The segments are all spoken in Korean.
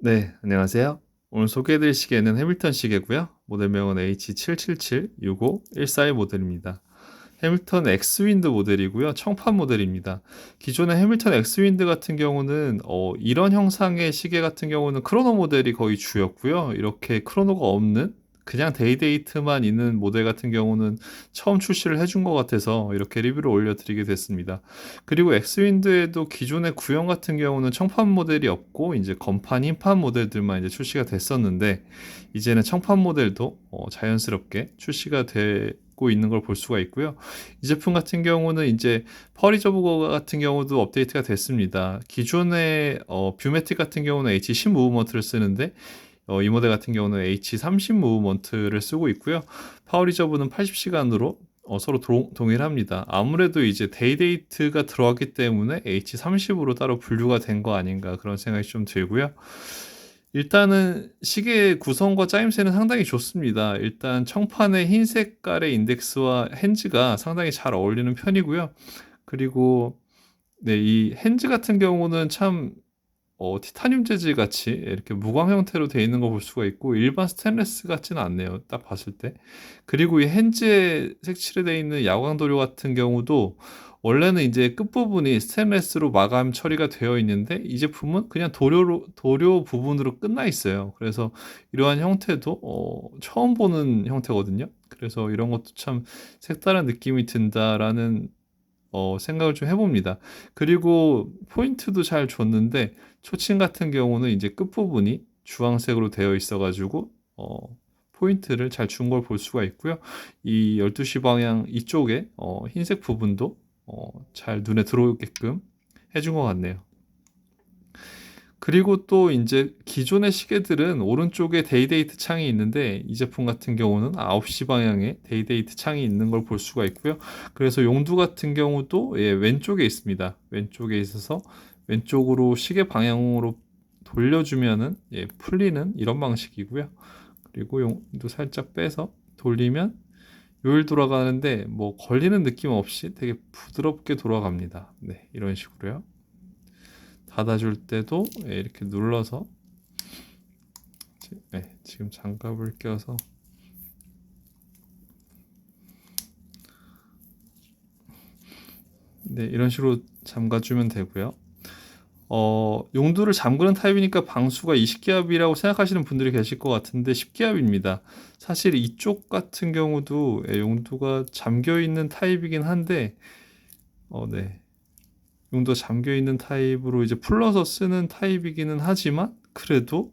네, 안녕하세요. 오늘 소개해드릴 시계는 해밀턴 시계고요. 모델명은 H7776514의 모델입니다. 해밀턴 엑스윈드 모델이고요. 청판 모델입니다. 기존의 해밀턴 엑스윈드 같은 경우는 이런 형상의 시계 같은 경우는 크로노 모델이 거의 주였고요. 이렇게 크로노가 없는 그냥 데이데이트만 있는 모델 같은 경우는 처음 출시를 해준 것 같아서 이렇게 리뷰를 올려드리게 됐습니다. 그리고 엑스윈드에도 기존의 구형 같은 경우는 청판 모델이 없고 이제 건판, 흰판 모델들만 이제 출시가 됐었는데 이제는 청판 모델도 자연스럽게 출시가 되고 있는 걸 볼 수가 있고요. 이 제품 같은 경우는 이제 퍼리저버 같은 경우도 업데이트가 됐습니다. 기존의 뷰메틱 같은 경우는 H10 무브먼트를 쓰는데 이 모델 같은 경우는 H30 무브먼트를 쓰고 있고요. 파워 리저브는 80시간으로 서로 동일합니다. 아무래도 이제 데이데이트가 들어왔기 때문에 H30으로 따로 분류가 된 거 아닌가 그런 생각이 좀 들고요. 일단은 시계 구성과 짜임새는 상당히 좋습니다. 일단 청판의 흰 색깔의 인덱스와 핸즈가 상당히 잘 어울리는 편이고요. 그리고 네, 이 핸즈 같은 경우는 참 티타늄 재질 같이 이렇게 무광 형태로 되어 있는 거 볼 수가 있고 일반 스테인리스 같지는 않네요. 딱 봤을 때. 그리고 이 핸즈에 색칠이 되어 있는 야광 도료 같은 경우도 원래는 이제 끝부분이 스테인리스로 마감 처리가 되어 있는데 이 제품은 그냥 도료 부분으로 끝나 있어요. 그래서 이러한 형태도 처음 보는 형태거든요. 그래서 이런 것도 참 색다른 느낌이 든다라는 생각을 좀 해봅니다. 그리고 포인트도 잘 줬는데 초침 같은 경우는 이제 끝부분이 주황색으로 되어 있어가지고 포인트를 잘 준 걸 볼 수가 있고요. 이 12시 방향 이쪽에 흰색 부분도 잘 눈에 들어오게끔 해준 것 같네요. 그리고 또 이제 기존의 시계들은 오른쪽에 데이데이트 창이 있는데 이 제품 같은 경우는 9시 방향에 데이데이트 창이 있는 걸 볼 수가 있고요. 그래서 용두 같은 경우도 왼쪽에 있습니다. 왼쪽에 있어서 왼쪽으로 시계 방향으로 돌려주면은 풀리는 이런 방식이고요. 그리고 용도 살짝 빼서 돌리면 요일 돌아가는데 뭐 걸리는 느낌 없이 되게 부드럽게 돌아갑니다. 네, 이런 식으로요. 닫아줄 때도 이렇게 눌러서 지금 장갑을 껴서 이런 식으로 잠가주면 되고요. 용도를 잠그는 타입이니까 방수가 20기압이라고 생각하시는 분들이 계실 것 같은데 10기압입니다. 사실 이쪽 같은 경우도 용도가 잠겨 있는 타입이긴 한데 네. 용도 잠겨 있는 타입으로 이제 풀러서 쓰는 타입이기는 하지만 그래도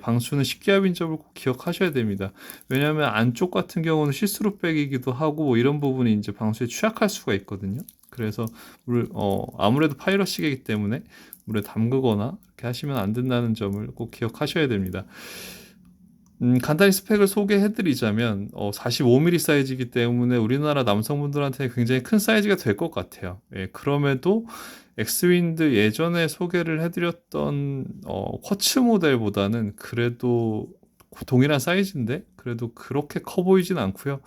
방수는 10기압인 점을 꼭 기억하셔야 됩니다. 왜냐하면 안쪽 같은 경우는 시스루백이기도 하고 뭐 이런 부분이 이제 방수에 취약할 수가 있거든요. 그래서 아무래도 파이럿 시계이기 때문에 물에 담그거나 이렇게 하시면 안 된다는 점을 꼭 기억하셔야 됩니다. 간단히 스펙을 소개해드리자면 45mm 사이즈이기 때문에 우리나라 남성분들한테 굉장히 큰 사이즈가 될 것 같아요. 그럼에도 엑스윈드 예전에 소개를 해드렸던 쿼츠 모델보다는 그래도 동일한 사이즈인데 그래도 그렇게 커 보이진 않고요.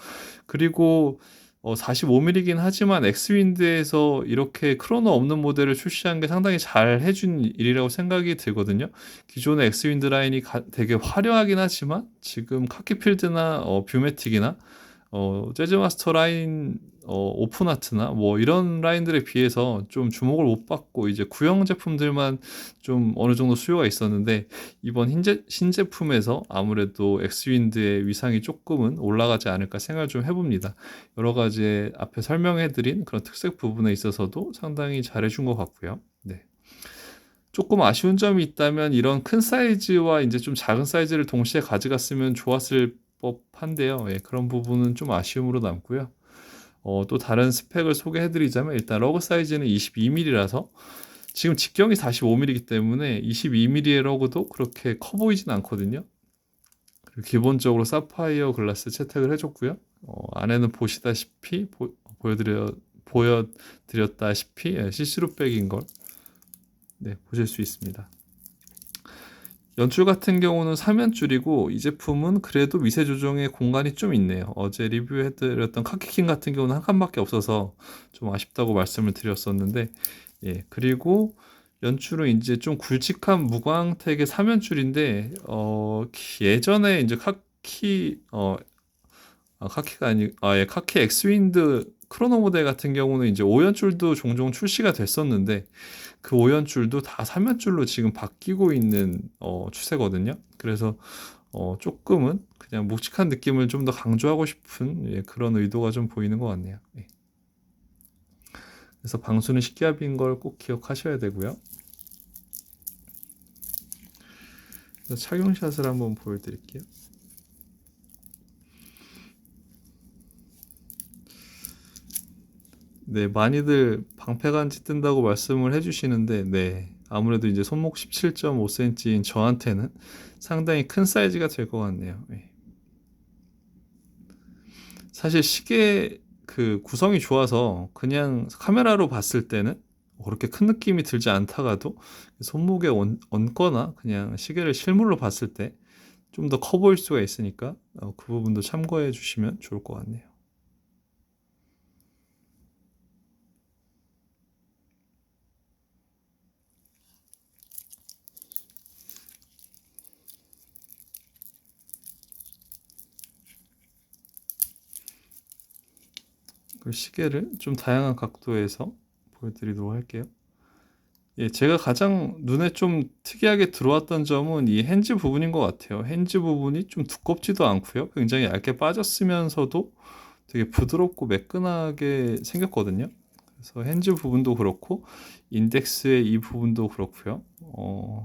그리고 45mm이긴 하지만 엑스윈드에서 이렇게 크로노 없는 모델을 출시한 게 상당히 잘 해준 일이라고 생각이 들거든요. 기존의 엑스윈드 라인이 되게 화려하긴 하지만 지금 카키필드나 뷰메틱이나 재즈마스터 라인 오픈하트나 뭐 이런 라인들에 비해서 좀 주목을 못 받고 이제 구형 제품들만 좀 어느 정도 수요가 있었는데 이번 신제품에서 아무래도 엑스윈드의 위상이 조금은 올라가지 않을까 생각을 좀 해봅니다. 여러 가지 앞에 설명해드린 그런 특색 부분에 있어서도 상당히 잘해준 것 같고요. 네. 조금 아쉬운 점이 있다면 이런 큰 사이즈와 이제 좀 작은 사이즈를 동시에 가져갔으면 좋았을 법한데요. 그런 부분은 좀 아쉬움으로 남고요. 또 다른 스펙을 소개해드리자면 일단 러그 사이즈는 22mm라서 지금 직경이 45mm이기 때문에 22mm의 러그도 그렇게 커 보이진 않거든요. 그리고 기본적으로 사파이어 글라스 채택을 해줬고요. 안에는 보시다시피 보여드렸다시피 시스루백인 걸 보실 수 있습니다. 연출 같은 경우는 3연줄이고 이 제품은 그래도 미세 조정의 공간이 좀 있네요. 어제 리뷰해드렸던 카키킹 같은 경우는 한 칸밖에 없어서 좀 아쉽다고 말씀을 드렸었는데 그리고 연줄은 이제 좀 굵직한 무광택의 3연줄인데 예전에 이제 카키가 아니 예, 카키 엑스윈드 크로노 모델 같은 경우는 이제 5연줄도 종종 출시가 됐었는데 그 5연줄도 다 3연줄로 지금 바뀌고 있는 추세거든요. 그래서 조금은 그냥 묵직한 느낌을 좀 더 강조하고 싶은 그런 의도가 좀 보이는 것 같네요. 예. 그래서 방수는 식기압인 걸 꼭 기억하셔야 되고요. 그래서 착용샷을 한번 보여드릴게요. 네, 많이들 방패간지 뜬다고 말씀을 해주시는데, 네, 아무래도 이제 손목 17.5cm인 저한테는 상당히 큰 사이즈가 될 것 같네요. 네. 사실 시계 그 구성이 좋아서 그냥 카메라로 봤을 때는 그렇게 큰 느낌이 들지 않다가도 손목에 얹거나 그냥 시계를 실물로 봤을 때 좀 더 커 보일 수가 있으니까 그 부분도 참고해 주시면 좋을 것 같네요. 그 시계를 좀 다양한 각도에서 보여드리도록 할게요. 예, 제가 가장 눈에 좀 특이하게 들어왔던 점은 이 핸즈 부분인 것 같아요. 핸즈 부분이 좀 두껍지도 않고요. 굉장히 얇게 빠졌으면서도 되게 부드럽고 매끈하게 생겼거든요. 그래서 핸즈 부분도 그렇고 인덱스의 이 부분도 그렇고요.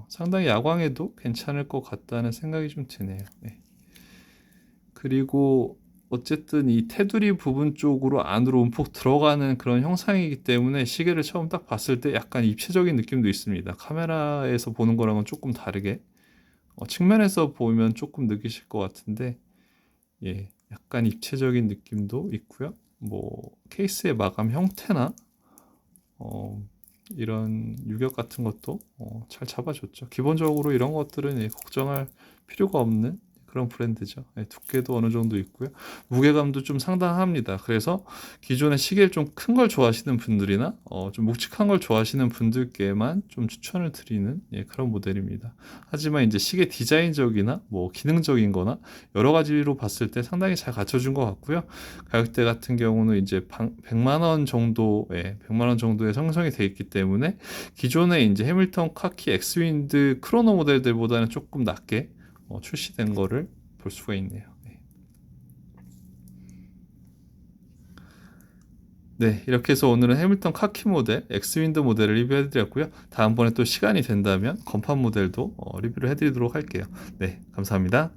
상당히 야광에도 괜찮을 것 같다는 생각이 좀 드네요. 네. 그리고 어쨌든 이 테두리 부분 쪽으로 안으로 움푹 들어가는 그런 형상이기 때문에 시계를 처음 딱 봤을 때 약간 입체적인 느낌도 있습니다. 카메라에서 보는 거랑은 조금 다르게 측면에서 보면 조금 느끼실 것 같은데 예, 약간 입체적인 느낌도 있고요. 뭐 케이스의 마감 형태나 어, 이런 유격 같은 것도 잘 잡아줬죠. 기본적으로 이런 것들은 걱정할 필요가 없는 그런 브랜드죠. 두께도 어느 정도 있고요. 무게감도 좀 상당합니다. 그래서 기존에 시계를 좀 큰 걸 좋아하시는 분들이나 좀 묵직한 걸 좋아하시는 분들께만 좀 추천을 드리는 그런 모델입니다. 하지만 이제 시계 디자인적이나 뭐 기능적인 거나 여러 가지로 봤을 때 상당히 잘 갖춰준 것 같고요. 가격대 같은 경우는 이제 100만 원 정도의 100만 원 정도의 형성이 되어 있기 때문에 기존의 이제 해밀턴 카키 엑스윈드 크로노 모델들보다는 조금 낮게 출시된 거를 볼 수가 있네요. 네. 네, 이렇게 해서 오늘은 해밀턴 카키 모델, 엑스윈드 모델을 리뷰해드렸고요. 다음번에 또 시간이 된다면 건판 모델도 리뷰를 해드리도록 할게요. 네, 감사합니다.